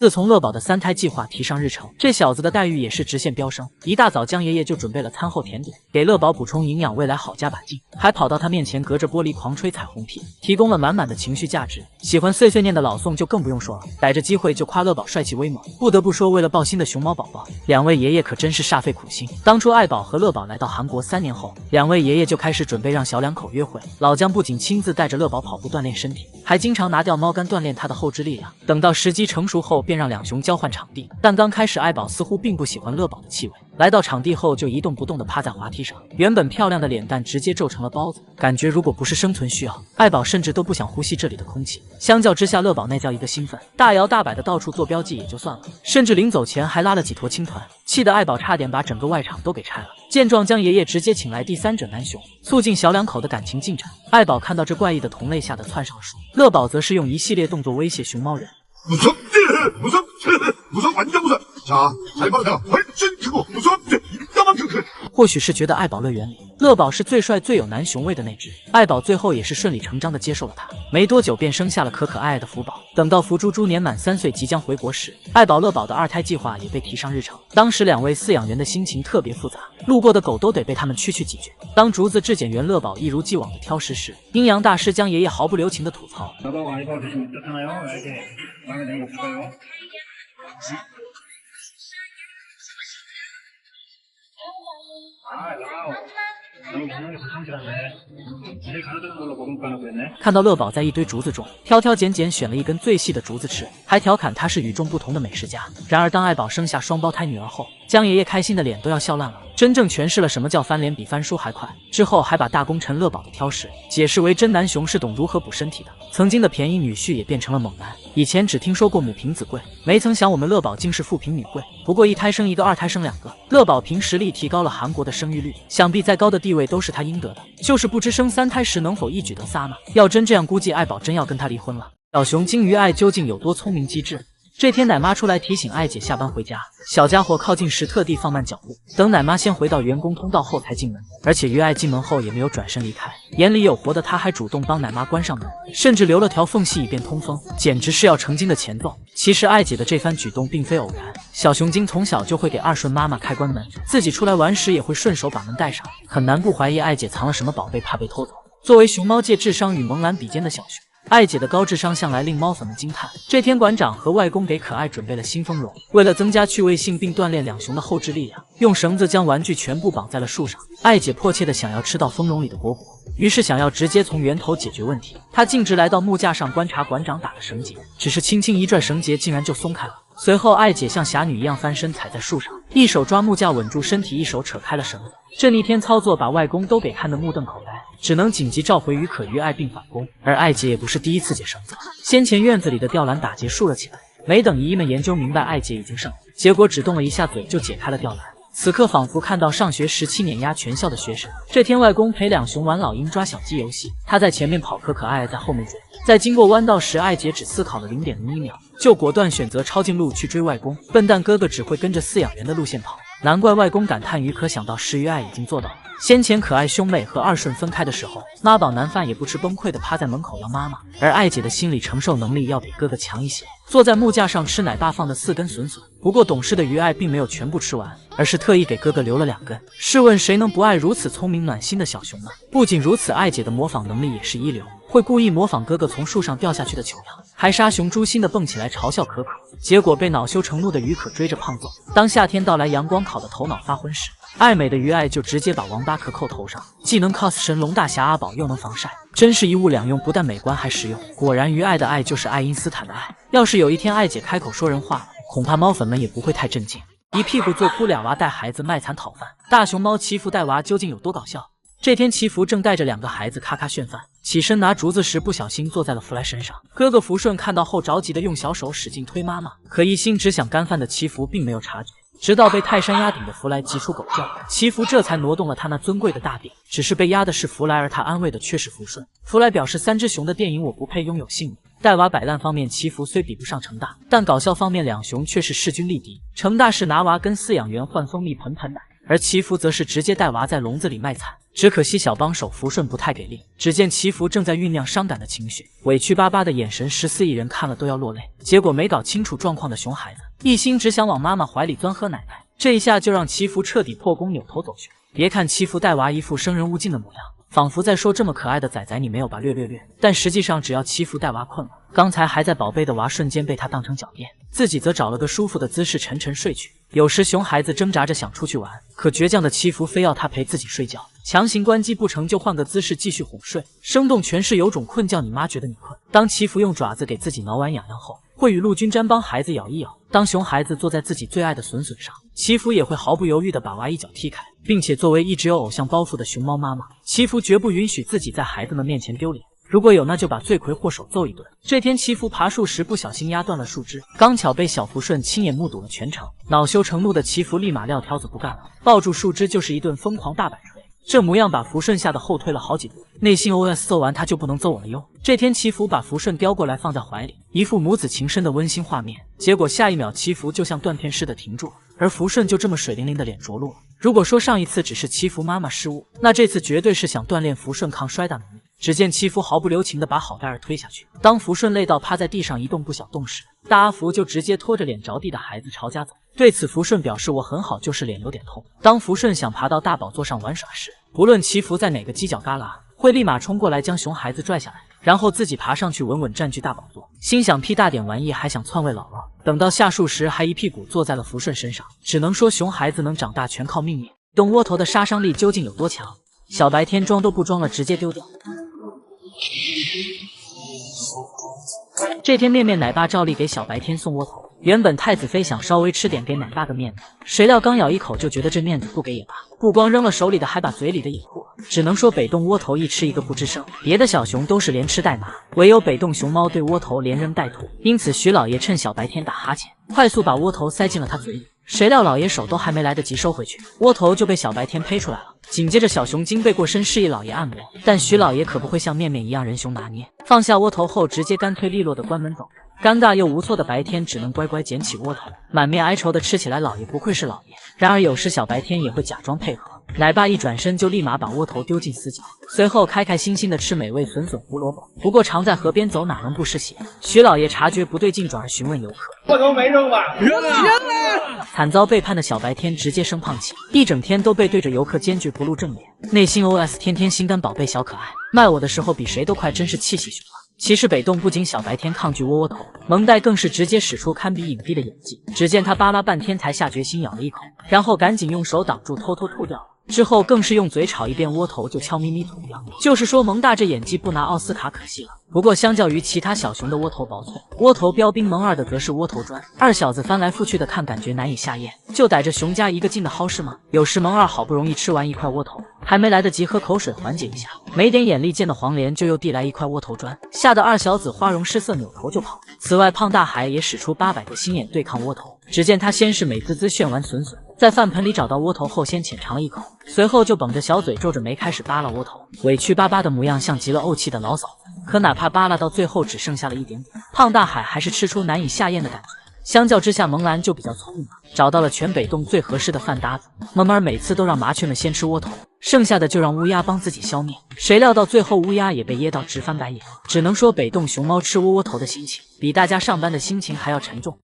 自从乐宝的3胎计划提上日程，这小子的待遇也是直线飙升。一大早，江爷爷就准备了餐后甜点，给乐宝补充营养，未来好加把劲。还跑到他面前隔着玻璃狂吹彩虹屁，提供了满满的情绪价值。喜欢碎碎念的老宋就更不用说了，逮着机会就夸乐宝帅气威猛。不得不说，为了抱新的熊猫宝宝，两位爷爷可真是煞费苦心。当初爱宝和乐宝来到韩国3年后，两位爷爷就开始准备让小两口约会。老姜不仅亲自带着乐宝跑步锻炼身体，还经常拿掉猫杆锻炼他的后肢力量。等到时机成熟后，便让两熊交换场地。但刚开始，爱宝似乎并不喜欢乐宝的气味。来到场地后，就一动不动地趴在滑梯上，原本漂亮的脸蛋直接皱成了包子，感觉如果不是生存需要，爱宝甚至都不想呼吸这里的空气。相较之下，乐宝那叫一个兴奋，大摇大摆的到处做标记也就算了，甚至临走前还拉了几坨青团，气得爱宝差点把整个外场都给拆了。见状，江爷爷直接请来第三者男熊，促进小两口的感情进展。爱宝看到这怪异的同类，吓得窜上了树，乐宝则是用一系列动作威胁熊猫人。或许是觉得爱宝乐园里乐宝是最帅最有男熊味的那只，爱宝最后也是顺理成章的接受了他。没多久便生下了可可爱爱的福宝。等到福猪猪年满3岁即将回国时，爱宝乐宝的2胎计划也被提上日程。当时两位饲养员的心情特别复杂，路过的狗都得被他们区几句。当竹子质检员乐宝一如既往的挑食时，阴阳大师江爷爷毫不留情的吐槽。看到乐宝在一堆竹子中挑挑拣拣选了一根最细的竹子吃，还调侃他是与众不同的美食家。然而当爱宝生下双胞胎女儿后，江爷爷开心的脸都要笑烂了，真正诠释了什么叫翻脸比翻书还快。之后还把大功臣乐宝的挑食解释为真男熊是懂如何补身体的，曾经的便宜女婿也变成了猛男。以前只听说过母凭子贵，没曾想我们乐宝竟是父凭女贵。不过1胎生1个，2胎生2个，乐宝凭实力提高了韩国的生育率，想必再高的地位都是他应得的，就是不知生3胎时能否一举得撒呢？要真这样，估计爱宝真要跟他离婚了。小熊金鱼爱究竟有多聪明机智？这天奶妈出来提醒爱姐下班回家，小家伙靠近时特地放慢脚步，等奶妈先回到员工通道后才进门。而且鱼爱进门后也没有转身离开，眼里有活的他还主动帮奶妈关上门，甚至留了条缝隙以便通风，简直是要成精的前奏。其实爱姐的这番举动并非偶然，小熊精从小就会给2顺妈妈开关门，自己出来玩时也会顺手把门带上，很难不怀疑爱姐藏了什么宝贝，怕被偷走。作为熊猫界智商与萌兰比肩的小熊，爱姐的高智商向来令猫粉们惊叹。这天，馆长和外公给可爱准备了新丰绒，为了增加趣味性并锻炼两熊的后肢力量，用绳子将玩具全部绑在了树上。爱姐迫切的想要吃到丰绒里的果果，于是想要直接从源头解决问题，她径直来到木架上观察馆长打的绳结，只是轻轻一拽，绳结竟然就松开了。随后，爱姐像侠女一样翻身踩在树上，一手抓木架稳住身体，一手扯开了绳子。这逆天操作把外公都给看得目瞪口呆，只能紧急召回于可于爱并返工。而爱姐也不是第一次解绳子，先前院子里的吊篮打结竖了起来，没等姨姨们研究明白爱姐已经胜了，结果只动了一下嘴就解开了吊篮。此刻仿佛看到上学17碾压全校的学生。这天，外公陪两熊玩老鹰抓小鸡游戏，他在前面跑，可可爱爱在后面追。在经过弯道时，爱姐只思考了0.01秒，就果断选择抄近路去追外公。笨蛋哥哥只会跟着饲养员的路线跑，难怪外公感叹于可想到时于爱已经做到了。先前可爱兄妹和2顺分开的时候，妈宝男饭也不吃，崩溃的趴在门口要妈妈，而爱姐的心理承受能力要比哥哥强一些，坐在木架上吃奶爸放的4根笋笋。不过懂事的于爱并没有全部吃完，而是特意给哥哥留了2根。试问谁能不爱如此聪明暖心的小熊呢？不仅如此，爱姐的模仿能力也是一流，会故意模仿哥哥从树上掉下去的糗样，还杀熊诛心的蹦起来嘲笑可可，结果被恼羞成怒的于可追着胖揍。当夏天到来，阳光烤得头脑发昏时，爱美的于爱就直接把王八壳扣头上，既能 cos 神龙大侠阿宝，又能防晒，真是一物两用，不但美观还实用。果然，于爱的爱就是爱因斯坦的爱。要是有一天爱姐开口说人话了，恐怕猫粉们也不会太震惊。一屁股坐哭，俩娃带孩子卖惨讨饭，大熊猫祈福带娃究竟有多搞笑？这天，祈福正带着2个孩子咔咔炫饭，起身拿竹子时不小心坐在了福来身上。哥哥福顺看到后着急的用小手使劲推妈妈，可一心只想干饭的祈福并没有察觉，直到被泰山压顶的福来急出狗叫，祈福这才挪动了他那尊贵的大饼。只是被压的是福来，而他安慰的却是福顺。福来表示3只熊的电影我不配拥有姓名。带娃摆烂方面，祈福虽比不上成大，但搞笑方面两熊却是势均力敌。成大是拿娃跟饲养员换蜂蜜盆盆奶，而祈福则是直接带娃在笼子里卖惨。只可惜小帮手福顺不太给力，只见祈福正在酝酿伤感的情绪，委屈巴巴的眼神，14亿人看了都要落泪。结果没搞清楚状况的熊孩子，一心只想往妈妈怀里钻喝奶奶，这一下就让祈福彻底破功，扭头走去。别看祈福带娃一副生人勿近的模样，仿佛在说这么可爱的仔仔你没有吧略，但实际上只要祈福带娃困了，刚才还在宝贝的娃瞬间被他当成脚垫，自己则找了个舒服的姿势沉沉睡去。有时熊孩子挣扎着想出去玩，可倔强的祈福非要他陪自己睡觉，强行关机不成就换个姿势继续哄睡，生动诠释有种困叫你妈觉得你困。当祈福用爪子给自己挠完痒痒后，会与陆军毡帮孩子咬一咬。当熊孩子坐在自己最爱的笋笋上，祈福也会毫不犹豫地把娃一脚踢开，并且作为一直有偶像包袱的熊猫妈妈，祈福绝不允许自己在孩子们面前丢脸。如果有，那就把罪魁祸首揍一顿。这天祈福爬树时不小心压断了树枝，刚巧被小福顺亲眼目睹了全程，恼羞成怒的祈福立马撂挑子不干了，抱住树枝就是一顿疯狂大摆锤。这模样把福顺吓得后退了好几步，内心 OS 揍完他就不能揍我了哟。这天祈福把福顺叼过来放在怀里，一副母子情深的温馨画面。结果下一秒祈福就像断片似的停住，而福顺就这么水灵灵的脸着陆了。如果说上一次只是祈福妈妈失误，那这次绝对是想锻炼福顺抗摔打能力。只见祈福毫不留情地把好戴尔推下去，当福顺累到趴在地上一动不想动时，大阿福就直接拖着脸着地的孩子朝家走。对此福顺表示我很好，就是脸有点痛。当福顺想爬到大宝座上玩耍时，不论祈福在哪个犄角旮旯，会立马冲过来将熊孩子拽下来，然后自己爬上去稳稳占据大宝座，心想屁大点玩意还想篡位姥姥，等到下树时还一屁股坐在了福顺身上。只能说熊孩子能长大全靠命运。动窝头的杀伤力究竟有多强？小白天装都不装了，直接丢掉。这天面面奶爸照例给小白天送窝头，原本太子妃想稍微吃点给奶爸个面子，谁料刚咬一口就觉得这面子不给也罢，不光扔了手里的，还把嘴里的也吐了。只能说北洞窝头一吃一个不吱声，别的小熊都是连吃带拿，唯有北洞熊猫对窝头连扔带吐。因此徐老爷趁小白天打哈欠，快速把窝头塞进了他嘴里。谁料老爷手都还没来得及收回去，窝头就被小白天呸出来了。紧接着小熊精背过身示意老爷按摩，但徐老爷可不会像面面一样人熊拿捏，放下窝头后直接干脆利落的关门走人。尴尬又无措的白天只能乖乖捡起窝头，满面哀愁的吃起来。老爷不愧是老爷。然而有时小白天也会假装配合，奶爸一转身就立马把窝头丢进死角，随后开开心心的吃美味笋笋胡萝卜。不过常在河边走，哪能不湿鞋？徐老爷察觉不对劲，转而询问游客：窝头没扔吧？扔了！惨遭背叛的小白天直接生胖气，一整天都背对着游客，坚决不露正脸。内心 OS： 天天心肝宝贝小可爱，卖我的时候比谁都快，真是气喜熊了。其实北洞不仅小白天抗拒窝头，萌代更是直接使出堪比影帝的演技。只见他扒拉半天才下决心咬了一口，然后赶紧用手挡住，偷偷吐掉了。之后更是用嘴炒一遍窝头就悄咪咪吐掉，就是说萌大这演技不拿奥斯卡可惜了。不过相较于其他小熊的窝头薄脆，窝头标兵萌二的则是窝头砖。二小子翻来覆去的看，感觉难以下咽，就逮着熊家一个劲的薅是吗？有时萌二好不容易吃完一块窝头，还没来得及喝口水缓解一下，没点眼力见到黄连就又递来一块窝头砖，吓得二小子花容失色，扭头就跑。此外胖大海也使出800个心眼对抗窝头，只见他先是美滋滋炫完笋笋，在饭盆里找到窝头后先浅尝了一口，随后就绷着小嘴皱着眉开始扒拉窝头，委屈巴巴的模样像极了怄气的老嫂子。可哪怕扒拉到最后只剩下了一点点，胖大海还是吃出难以下咽的感觉。相较之下，萌兰就比较聪明了，找到了全北洞最合适的饭搭子。萌儿每次都让麻雀们先吃窝头，剩下的就让乌鸦帮自己消灭。谁料到最后乌鸦也被噎到直翻白眼。只能说北洞熊猫吃窝窝头的心情，比大家上班的心情还要沉重。